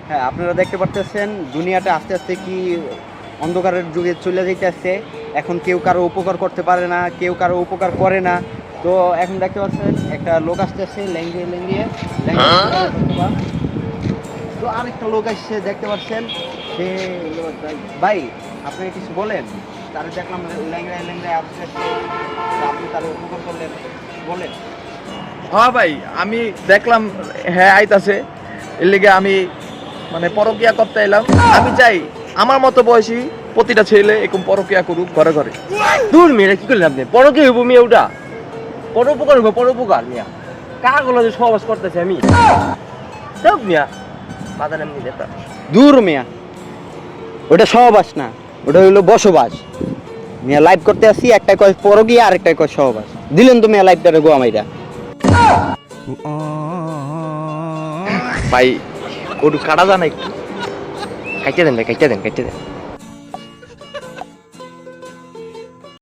হ্যাঁ, আপনারা দেখতে পারতেছেন দুনিয়াটা আস্তে আস্তে কি অন্ধকারের যুগে চলে যাইতেছে। এখন কেউ কারো উপকার করতে পারে না, কেউ কারো উপকার করে না। তো এখন দেখতে পাচ্ছেন একটা লোক আসতেছে লেঙ্গিয়ে লেঙ্গিয়ে তো আরেকটা লোক আসছে দেখতে পাচ্ছেন সে, ভাই আপনি কিছু বলেন। তারা দেখলাম ল্যাংড়ায় ল্যাংড়ায় আসতেছে, আপনি তার উপকার করলেন, বলেন। হ্যাঁ ভাই, আমি দেখলাম হ্যাঁ আইতাছে, এর লিগে আমি মানে পরকিয়া করতে এলাম। আমি চাই আমার মতো বয়সী প্রতিটা ছেলে এরকম পরকিয়া করুক ঘরে ঘরে। দূর মেয়েরা কি করলেন আপনি? পরকে হইব মেয়ে ওটা, পরোপকার হইব পরোপকার মিয়া। কাগুলো যে সহবাস করতেছে আমি সব মিয়া বাদান এমনি যেটা। দূর মিয়া, ওটা সহবাস না, ওটা হইলো বসবাস। মিয়া লাইভ করতে আসি, একটা কয় পরগিয়া আর একটা কয় সহবাস। দিলেন তো মিয়া লাইভটারে গোয়া মাইরা। ভাই ওটু কাটা জানা একটু কাইটে দেন ভাই, কাইটে দেন কাইটে দেন।